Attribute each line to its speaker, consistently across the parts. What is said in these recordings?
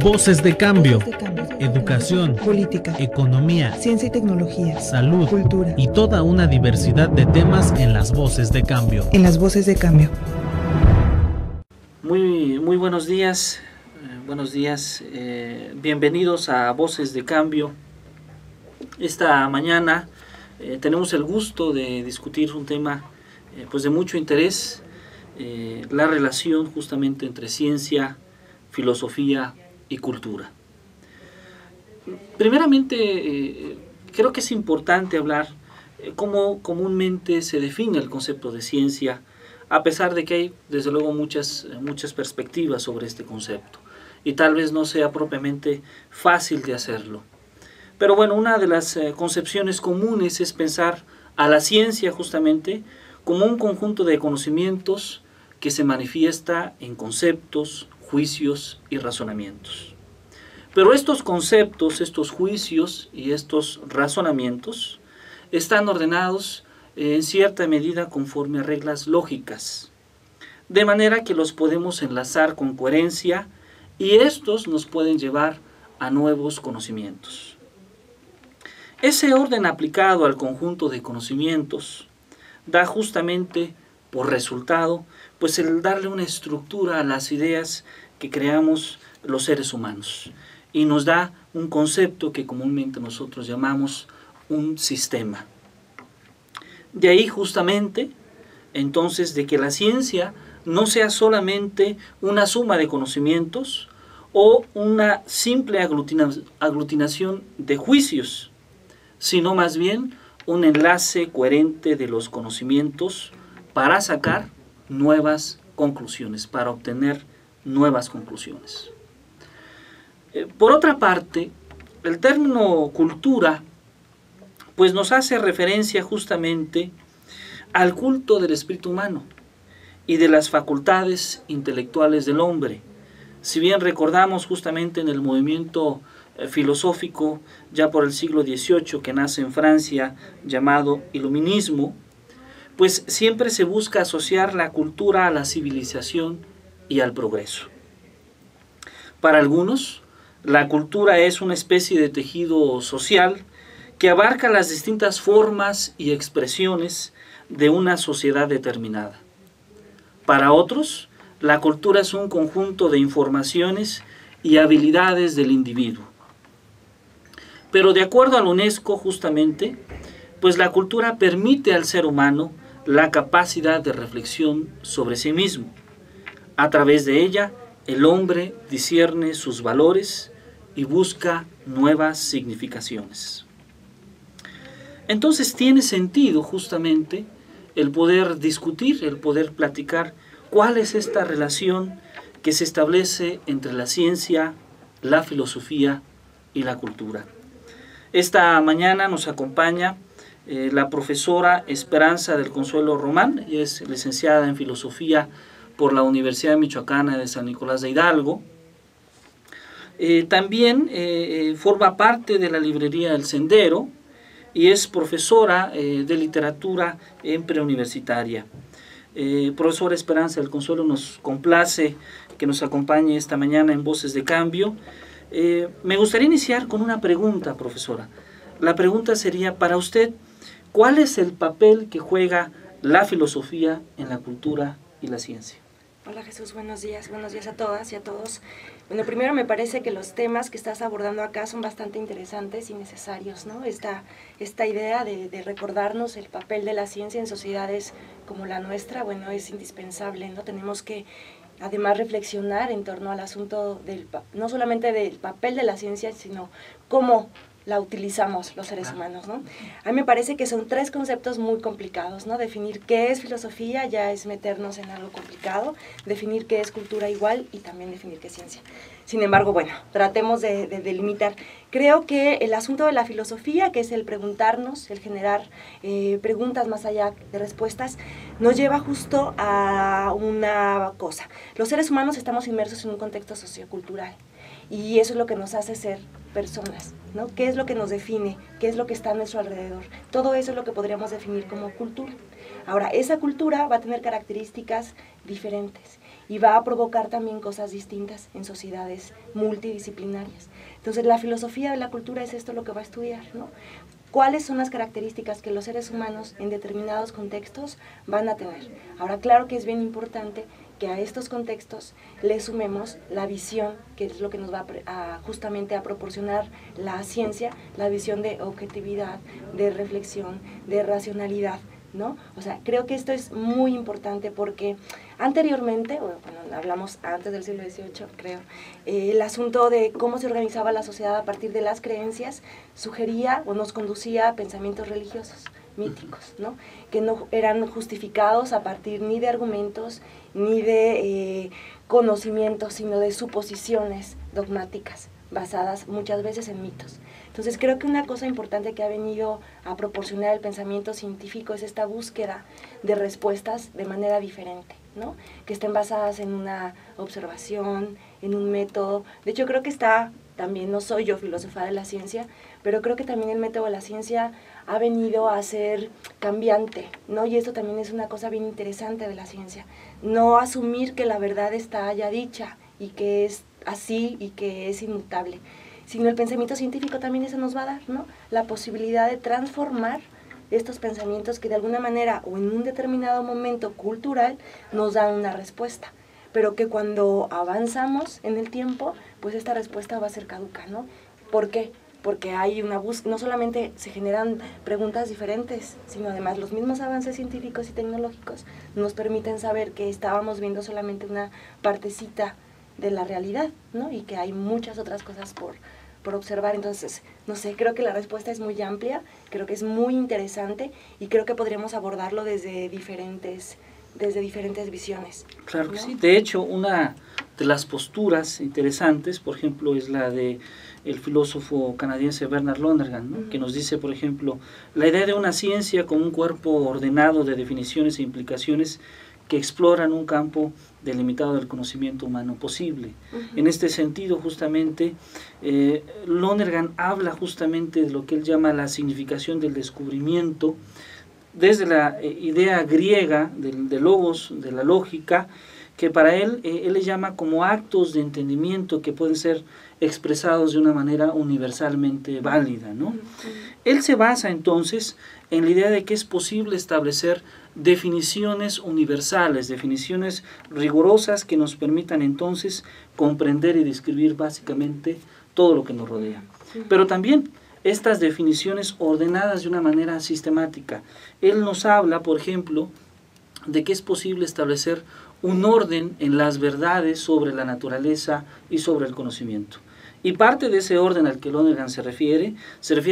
Speaker 1: Voces de cambio. Educación,
Speaker 2: política,
Speaker 1: economía,
Speaker 2: ciencia y tecnología,
Speaker 1: salud,
Speaker 2: cultura
Speaker 1: y toda una diversidad de temas en las Voces de Cambio.
Speaker 2: En las Voces de Cambio.
Speaker 3: Muy buenos días, bienvenidos a Voces de Cambio. Esta mañana tenemos el gusto de discutir un tema pues de mucho interés, la relación justamente entre ciencia, filosofía y cultura. Primeramente, creo que es importante hablar cómo comúnmente se define el concepto de ciencia, a pesar de que hay desde luego muchas perspectivas sobre este concepto, y tal vez no sea propiamente fácil de hacerlo. Pero bueno, una de las concepciones comunes es pensar a la ciencia justamente como un conjunto de conocimientos que se manifiesta en conceptos, juicios y razonamientos. Pero estos conceptos, estos juicios y estos razonamientos están ordenados en cierta medida conforme a reglas lógicas, de manera que los podemos enlazar con coherencia y estos nos pueden llevar a nuevos conocimientos. Ese orden aplicado al conjunto de conocimientos da justamente por resultado pues el darle una estructura a las ideas que creamos los seres humanos y nos da un concepto que comúnmente nosotros llamamos un sistema. De ahí justamente entonces de que la ciencia no sea solamente una suma de conocimientos o una simple aglutinación de juicios, sino más bien un enlace coherente de los conocimientos para sacar nuevas conclusiones, para obtener nuevas conclusiones. Por otra parte, el término cultura pues nos hace referencia justamente al culto del espíritu humano y de las facultades intelectuales del hombre. Si bien recordamos justamente en el movimiento filosófico ya por el siglo XVIII que nace en Francia llamado iluminismo, pues siempre se busca asociar la cultura a la civilización y al progreso. Para algunos, la cultura es una especie de tejido social que abarca las distintas formas y expresiones de una sociedad determinada. Para otros, la cultura es un conjunto de informaciones y habilidades del individuo. Pero de acuerdo a la UNESCO justamente, pues la cultura permite al ser humano la capacidad de reflexión sobre sí mismo. A través de ella, el hombre discierne sus valores y busca nuevas significaciones. Entonces tiene sentido justamente el poder discutir, el poder platicar cuál es esta relación que se establece entre la ciencia, la filosofía y la cultura. Esta mañana nos acompaña la profesora Esperanza del Consuelo Román, ella es licenciada en Filosofía por la Universidad Michoacana de San Nicolás de Hidalgo. También forma parte de la librería El Sendero y es profesora de literatura en preuniversitaria. Profesora Esperanza del Consuelo, nos complace que nos acompañe esta mañana en Voces de Cambio. Me gustaría iniciar con una pregunta, profesora. La pregunta sería, para usted, ¿cuál es el papel que juega la filosofía en la cultura y la ciencia?
Speaker 4: Hola Jesús, buenos días a todas y a todos. Bueno, primero me parece que los temas que estás abordando acá son bastante interesantes y necesarios, ¿no? Esta idea de recordarnos el papel de la ciencia en sociedades como la nuestra, bueno, es indispensable, ¿no? Tenemos que además reflexionar en torno al asunto no solamente del papel de la ciencia, sino cómo la utilizamos los seres humanos, ¿no? A mí me parece que son tres conceptos muy complicados, ¿no? Definir qué es filosofía ya es meternos en algo complicado, definir qué es cultura igual y también definir qué es ciencia. Sin embargo, bueno, tratemos de delimitar. Creo que el asunto de la filosofía, que es el preguntarnos, el generar preguntas más allá de respuestas, nos lleva justo a una cosa. Los seres humanos estamos inmersos en un contexto sociocultural y eso es lo que nos hace ser personas, ¿no? ¿Qué es lo que nos define? ¿Qué es lo que está a nuestro alrededor? Todo eso es lo que podríamos definir como cultura. Ahora, esa cultura va a tener características diferentes y va a provocar también cosas distintas en sociedades multidisciplinarias. Entonces la filosofía de la cultura es esto lo que va a estudiar, ¿no? ¿Cuáles son las características que los seres humanos en determinados contextos van a tener? Ahora, claro que es bien importante que a estos contextos le sumemos la visión, que es lo que nos va justamente a proporcionar la ciencia, la visión de objetividad, de reflexión, de racionalidad, ¿no? O sea, creo que esto es muy importante porque anteriormente, bueno, hablamos antes del siglo XVIII, creo, el asunto de cómo se organizaba la sociedad a partir de las creencias sugería o nos conducía a pensamientos religiosos, míticos, ¿no? Que no eran justificados a partir ni de argumentos ni de conocimientos, sino de suposiciones dogmáticas basadas muchas veces en mitos. Entonces creo que una cosa importante que ha venido a proporcionar el pensamiento científico es esta búsqueda de respuestas de manera diferente, ¿no? Que estén basadas en una observación, en un método. De hecho creo que también, no soy yo filósofa de la ciencia, pero creo que también el método de la ciencia ha venido a ser cambiante, ¿no? Y esto también es una cosa bien interesante de la ciencia. No asumir que la verdad está ya dicha y que es así y que es inmutable, sino el pensamiento científico también eso nos va a dar, ¿no? La posibilidad de transformar estos pensamientos que de alguna manera o en un determinado momento cultural nos dan una respuesta, pero que cuando avanzamos en el tiempo, pues esta respuesta va a ser caduca, ¿no? ¿Por qué? Porque hay una búsqueda, no solamente se generan preguntas diferentes, sino además los mismos avances científicos y tecnológicos nos permiten saber que estábamos viendo solamente una partecita de la realidad, ¿no? Y que hay muchas otras cosas por observar. Entonces, no sé, creo que la respuesta es muy amplia, creo que es muy interesante y creo que podríamos abordarlo desde diferentes visiones.
Speaker 3: Claro que
Speaker 4: ¿no?
Speaker 3: sí. De hecho, una de las posturas interesantes, por ejemplo, es la de el filósofo canadiense Bernard Lonergan, ¿no? Que nos dice, por ejemplo, la idea de una ciencia como un cuerpo ordenado de definiciones e implicaciones que exploran un campo delimitado del conocimiento humano posible. En este sentido, justamente, Lonergan habla justamente de lo que él llama la significación del descubrimiento, desde la idea griega del logos, de la lógica, que para él le llama como actos de entendimiento que pueden ser expresados de una manera universalmente válida, ¿no? Él se basa entonces en la idea de que es posible establecer definiciones universales, definiciones rigurosas que nos permitan entonces comprender y describir básicamente todo lo que nos rodea. Pero también estas definiciones ordenadas de una manera sistemática. Él nos habla, por ejemplo, de que es posible establecer un orden en las verdades sobre la naturaleza y sobre el conocimiento. Y parte de ese orden al que Lonergan se refiere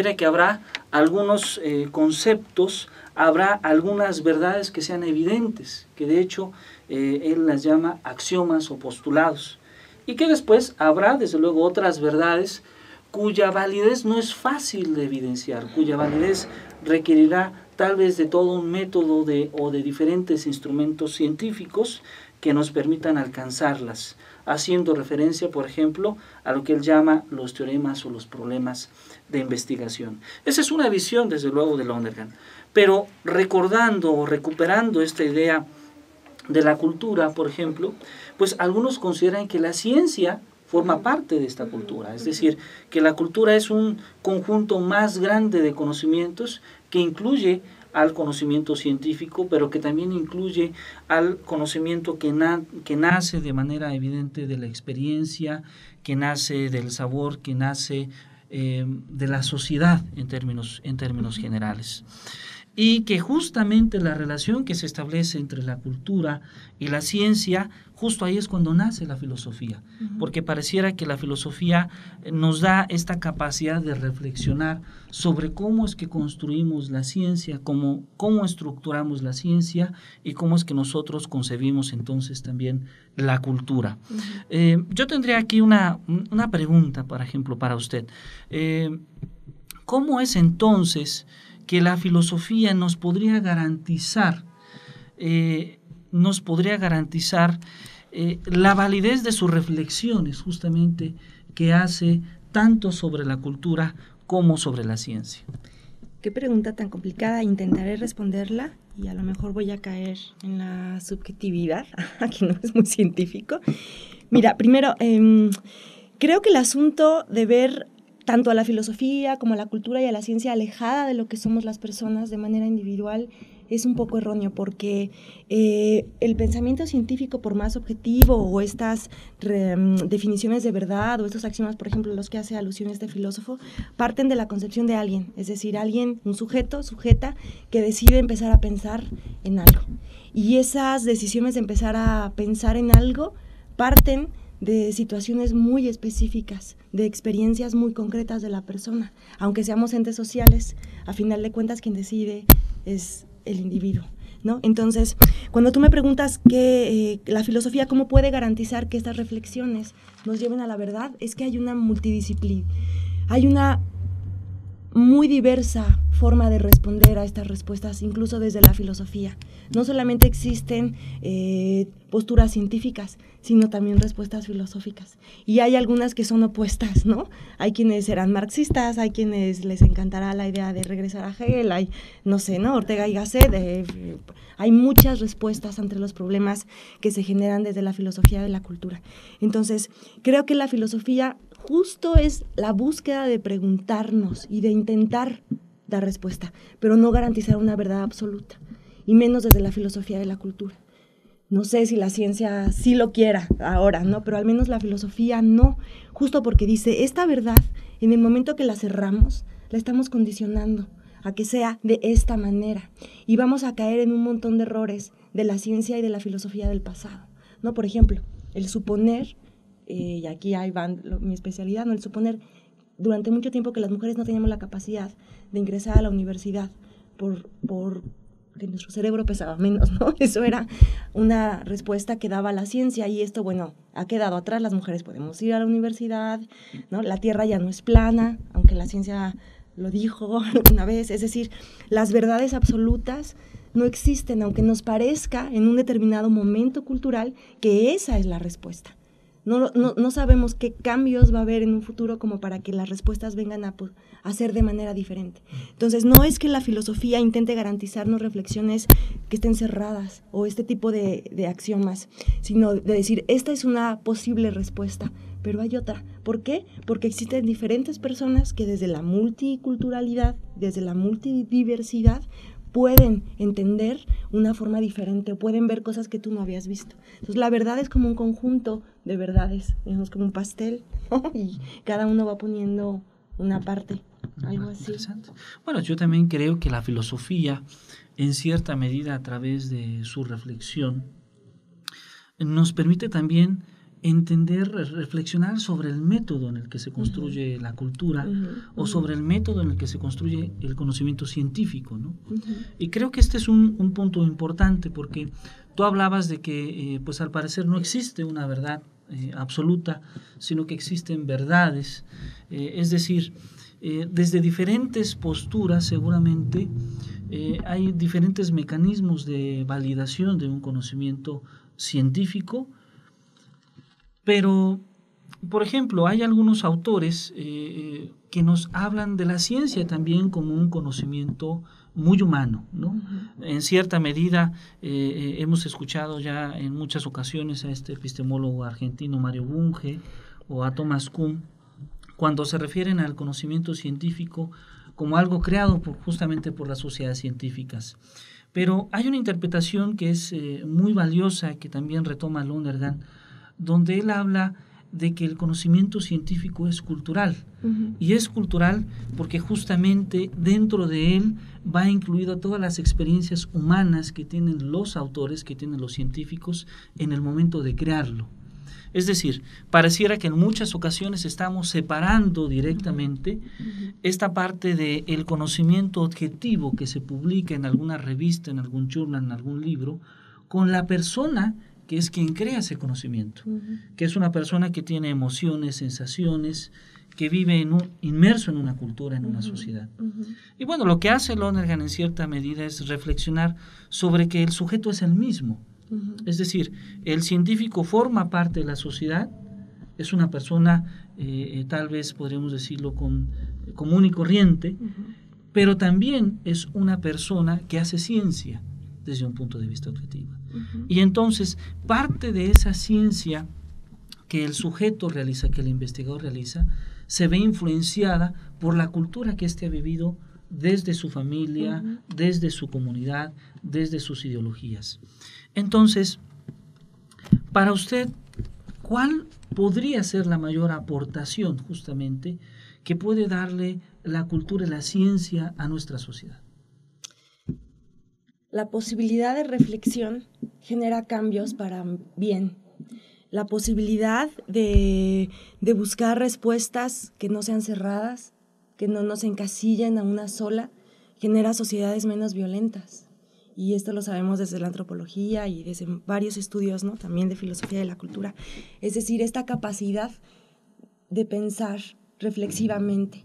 Speaker 3: a que habrá algunos conceptos, habrá algunas verdades que sean evidentes, que de hecho él las llama axiomas o postulados, y que después habrá desde luego otras verdades cuya validez no es fácil de evidenciar, cuya validez requerirá tal vez de todo un método o de diferentes instrumentos científicos que nos permitan alcanzarlas, haciendo referencia, por ejemplo, a lo que él llama los teoremas o los problemas de investigación. Esa es una visión, desde luego, de Lonergan. Pero recordando o recuperando esta idea de la cultura, por ejemplo, pues algunos consideran que la ciencia forma parte de esta cultura, es decir, que la cultura es un conjunto más grande de conocimientos que incluye al conocimiento científico, pero que también incluye al conocimiento que nace de manera evidente de la experiencia, que nace del sabor, que nace de la sociedad en términos generales. Y que justamente la relación que se establece entre la cultura y la ciencia, justo ahí es cuando nace la filosofía, porque pareciera que la filosofía nos da esta capacidad de reflexionar sobre cómo es que construimos la ciencia, cómo estructuramos la ciencia y cómo es que nosotros concebimos entonces también la cultura. Yo tendría aquí una pregunta, por ejemplo, para usted. ¿Cómo es entonces que la filosofía nos podría garantizar la validez de sus reflexiones, justamente, que hace tanto sobre la cultura como sobre la ciencia?
Speaker 2: Qué pregunta tan complicada, intentaré responderla
Speaker 4: y a lo mejor voy a caer en la subjetividad, que no es muy científico. Mira, primero, creo que el asunto de ver tanto a la filosofía como a la cultura y a la ciencia alejada de lo que somos las personas de manera individual es un poco erróneo, porque el pensamiento científico, por más objetivo, o estas definiciones de verdad, o estos axiomas, por ejemplo, los que hace alusión este filósofo, parten de la concepción de alguien, es decir, alguien, un sujeto, sujeta, que decide empezar a pensar en algo. Y esas decisiones de empezar a pensar en algo parten de situaciones muy específicas, de experiencias muy concretas de la persona. Aunque seamos entes sociales, a final de cuentas quien decide es el individuo, ¿no? Entonces, cuando tú me preguntas que la filosofía, ¿cómo puede garantizar que estas reflexiones nos lleven a la verdad? Es que hay una multidisciplina, hay una muy diversa forma de responder a estas respuestas, incluso desde la filosofía. No solamente existen posturas científicas, sino también respuestas filosóficas. Y hay algunas que son opuestas, ¿no? Hay quienes serán marxistas, hay quienes les encantará la idea de regresar a Hegel, hay, no sé, ¿no? Ortega y Gasset. Hay muchas respuestas ante los problemas que se generan desde la filosofía de la cultura. Entonces, creo que la filosofía justo es la búsqueda de preguntarnos y de intentar dar respuesta, pero no garantizar una verdad absoluta, y menos desde la filosofía de la cultura. No sé si la ciencia sí lo quiera ahora, ¿no? Pero al menos la filosofía no, justo porque dice, esta verdad, en el momento que la cerramos, la estamos condicionando a que sea de esta manera, y vamos a caer en un montón de errores de la ciencia y de la filosofía del pasado, ¿no? Por ejemplo, el suponer, y aquí ahí va mi especialidad, ¿no? El suponer durante mucho tiempo que las mujeres no teníamos la capacidad de ingresar a la universidad por que nuestro cerebro pesaba menos, ¿no? Eso era una respuesta que daba la ciencia, y esto, bueno, ha quedado atrás. Las mujeres podemos ir a la universidad, ¿no? La Tierra ya no es plana, aunque la ciencia lo dijo alguna vez. Es decir, las verdades absolutas no existen, aunque nos parezca en un determinado momento cultural que esa es la respuesta. No sabemos qué cambios va a haber en un futuro como para que las respuestas vengan a ser de manera diferente. Entonces, no es que la filosofía intente garantizarnos reflexiones que estén cerradas o este tipo de axiomas, sino de decir, esta es una posible respuesta, pero hay otra. ¿Por qué? Porque existen diferentes personas que desde la multiculturalidad, desde la multidiversidad, pueden entender una forma diferente o pueden ver cosas que tú no habías visto. Entonces, la verdad es como un conjunto de verdades, digamos, como un pastel, ¿no? Y cada uno va poniendo una parte, algo así.
Speaker 3: Interesante. Bueno, yo también creo que la filosofía, en cierta medida, a través de su reflexión, nos permite también entender, reflexionar sobre el método en el que se construye la cultura, o sobre el método en el que se construye el conocimiento científico, ¿no? Y creo que este es un punto importante, porque tú hablabas de que pues al parecer no existe una verdad absoluta, sino que existen verdades, es decir, desde diferentes posturas seguramente hay diferentes mecanismos de validación de un conocimiento científico. Pero, por ejemplo, hay algunos autores que nos hablan de la ciencia también como un conocimiento muy humano, ¿no? En cierta medida hemos escuchado ya en muchas ocasiones a este epistemólogo argentino Mario Bunge o a Thomas Kuhn, cuando se refieren al conocimiento científico como algo creado justamente por las sociedades científicas. Pero hay una interpretación que es muy valiosa, que también retoma Lonergan, donde él habla de que el conocimiento científico es cultural. Y es cultural porque justamente dentro de él va incluido todas las experiencias humanas que tienen los autores, que tienen los científicos en el momento de crearlo. Es decir, pareciera que en muchas ocasiones estamos separando directamente esta parte del conocimiento objetivo que se publica en alguna revista, en algún journal, en algún libro, con la persona que es quien crea ese conocimiento, que es una persona que tiene emociones, sensaciones, que vive inmerso en una cultura, en una sociedad. Y bueno, lo que hace Lonergan en cierta medida es reflexionar sobre que el sujeto es el mismo. Es decir, el científico forma parte de la sociedad, es una persona, tal vez podríamos decirlo común y corriente, pero también es una persona que hace ciencia, desde un punto de vista objetivo. Y entonces, parte de esa ciencia que el sujeto realiza, que el investigador realiza, se ve influenciada por la cultura que éste ha vivido desde su familia, desde su comunidad, desde sus ideologías. Entonces, para usted, ¿cuál podría ser la mayor aportación justamente que puede darle la cultura y la ciencia a nuestra sociedad?
Speaker 4: La posibilidad de reflexión genera cambios para bien. La posibilidad de buscar respuestas que no sean cerradas, que no nos encasillen a una sola, genera sociedades menos violentas. Y esto lo sabemos desde la antropología y desde varios estudios, ¿no? También de filosofía de la cultura. Es decir, esta capacidad de pensar reflexivamente.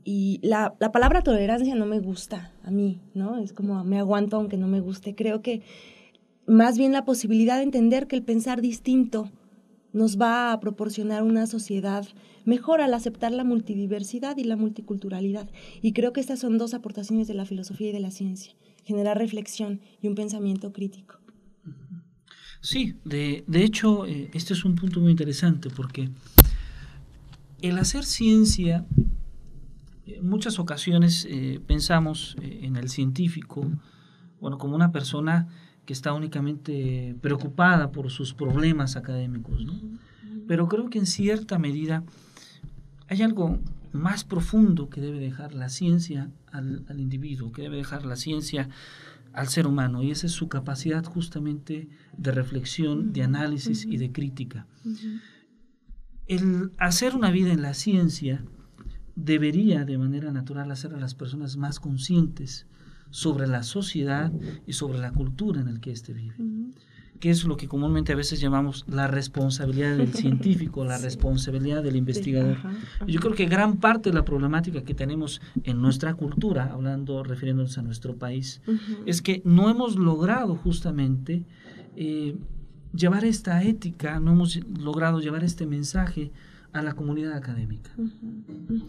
Speaker 4: Y la palabra tolerancia no me gusta a mí, ¿no? Es como me aguanto aunque no me guste. Creo que más bien la posibilidad de entender que el pensar distinto nos va a proporcionar una sociedad mejor al aceptar la multidiversidad y la multiculturalidad. Y creo que estas son dos aportaciones de la filosofía y de la ciencia: generar reflexión y un pensamiento crítico.
Speaker 3: Sí, de hecho, este es un punto muy interesante porque el hacer ciencia, en muchas ocasiones pensamos en el científico, bueno, como una persona que está únicamente preocupada por sus problemas académicos, ¿no? Pero creo que en cierta medida hay algo más profundo que debe dejar la ciencia al individuo, que debe dejar la ciencia al ser humano, y esa es su capacidad justamente de reflexión, de análisis y de crítica. El hacer una vida en la ciencia debería de manera natural hacer a las personas más conscientes sobre la sociedad y sobre la cultura en la que éste vive, que es lo que comúnmente a veces llamamos la responsabilidad del científico, la responsabilidad del investigador. Yo creo que gran parte de la problemática que tenemos en nuestra cultura, refiriéndonos a nuestro país, es que no hemos logrado justamente llevar esta ética, no hemos logrado llevar este mensaje a la comunidad académica.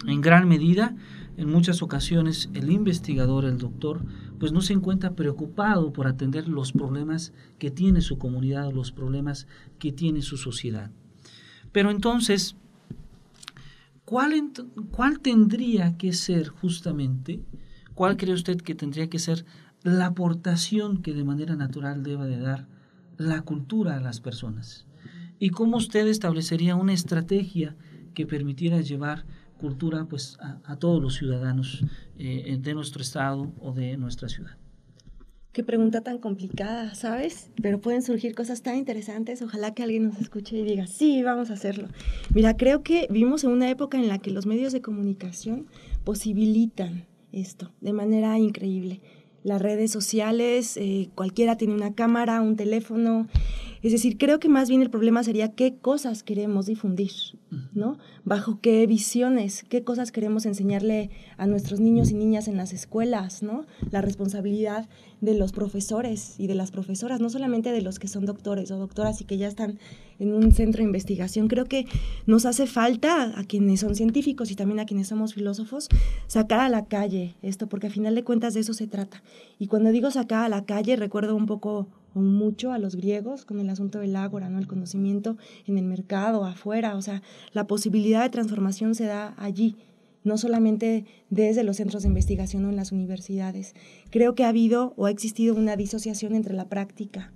Speaker 3: En gran medida, en muchas ocasiones, el investigador, el doctor, pues no se encuentra preocupado por atender los problemas que tiene su comunidad, los problemas que tiene su sociedad. Pero entonces, ¿cuál tendría que ser justamente, cuál cree usted que tendría que ser la aportación que de manera natural deba de dar la cultura a las personas? ¿Y cómo usted establecería una estrategia que permitiera llevar cultura pues, a todos los ciudadanos de nuestro estado o de nuestra ciudad?
Speaker 4: Qué pregunta tan complicada, ¿sabes? Pero pueden surgir cosas tan interesantes. Ojalá que alguien nos escuche y diga, sí, vamos a hacerlo. Mira, creo que vivimos en una época en la que los medios de comunicación posibilitan esto de manera increíble. Las redes sociales, cualquiera tiene una cámara, un teléfono. Es decir, creo que más bien el problema sería qué cosas queremos difundir, ¿no? Bajo qué visiones, qué cosas queremos enseñarle a nuestros niños y niñas en las escuelas, ¿no? La responsabilidad de los profesores y de las profesoras, no solamente de los que son doctores o doctoras y que ya están en un centro de investigación. Creo que nos hace falta a quienes son científicos y también a quienes somos filósofos sacar a la calle esto, porque a final de cuentas de eso se trata. Y cuando digo sacar a la calle, recuerdo un poco o mucho a los griegos con el asunto del ágora, ¿no? El conocimiento en el mercado, afuera, o sea, la posibilidad de transformación se da allí, no solamente desde los centros de investigación o en las universidades. Creo que ha habido o ha existido una disociación entre la práctica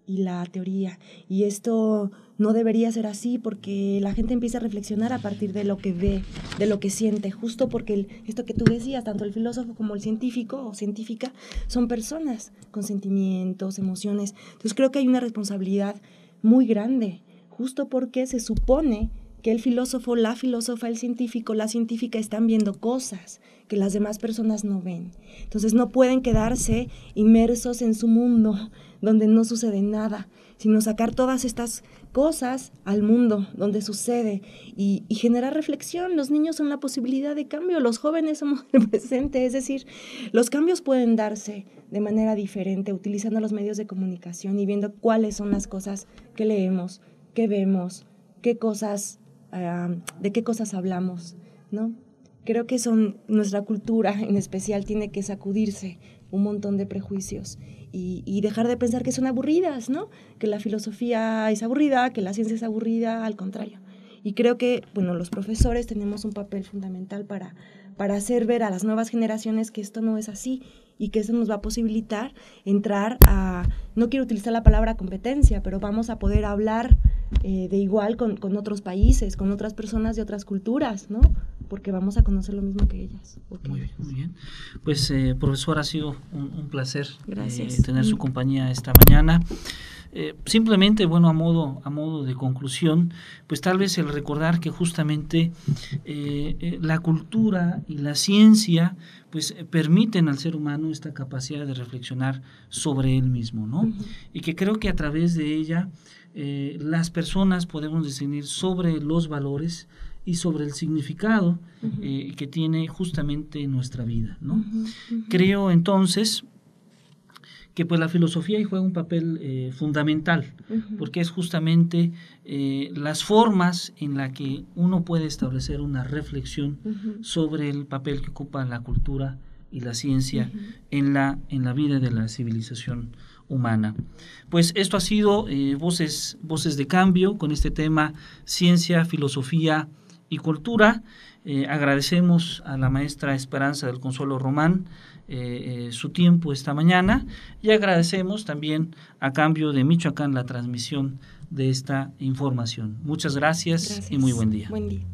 Speaker 4: y la teoría, y esto no debería ser así porque la gente empieza a reflexionar a partir de lo que ve, de lo que siente, justo porque esto que tú decías, tanto el filósofo como el científico o científica son personas con sentimientos, emociones. Entonces creo que hay una responsabilidad muy grande, justo porque se supone que el filósofo, la filósofa, el científico, la científica están viendo cosas que las demás personas no ven. Entonces no pueden quedarse inmersos en su mundo donde no sucede nada, sino sacar todas estas cosas al mundo donde sucede y generar reflexión. Los niños son la posibilidad de cambio, los jóvenes somos el presente, es decir, los cambios pueden darse de manera diferente utilizando los medios de comunicación y viendo cuáles son las cosas que leemos, que vemos, qué cosas, de qué cosas hablamos, ¿no? Creo que nuestra cultura en especial tiene que sacudirse un montón de prejuicios y dejar de pensar que son aburridas, ¿no? Que la filosofía es aburrida, que la ciencia es aburrida, al contrario. Y creo que, bueno, los profesores tenemos un papel fundamental para hacer ver a las nuevas generaciones que esto no es así y que eso nos va a posibilitar entrar a, no quiero utilizar la palabra competencia, pero vamos a poder hablar de igual con otros países, con otras personas de otras culturas, ¿no? Porque vamos a conocer lo mismo que ellas.
Speaker 3: Muy bien, muy bien. Pues, profesor, ha sido un placer tener su compañía esta mañana. Simplemente, bueno, a modo de conclusión, pues tal vez el recordar que justamente la cultura y la ciencia pues permiten al ser humano esta capacidad de reflexionar sobre él mismo, ¿no? Uh-huh. Y que creo que a través de ella las personas podemos discernir sobre los valores y sobre el significado uh-huh. Que tiene justamente nuestra vida, ¿no? Uh-huh. Uh-huh. Creo entonces que pues la filosofía juega un papel fundamental, uh-huh. porque es justamente las formas en las que uno puede establecer una reflexión uh-huh. sobre el papel que ocupa la cultura y la ciencia uh-huh. en la vida de la civilización humana. Pues esto ha sido Voces de Cambio con este tema ciencia, filosofía y cultura. Agradecemos a la maestra Esperanza del Consuelo Román su tiempo esta mañana y agradecemos también a Cambio de Michoacán la transmisión de esta información. Muchas gracias y muy buen día.
Speaker 4: Buen día.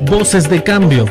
Speaker 1: Voces de Cambio.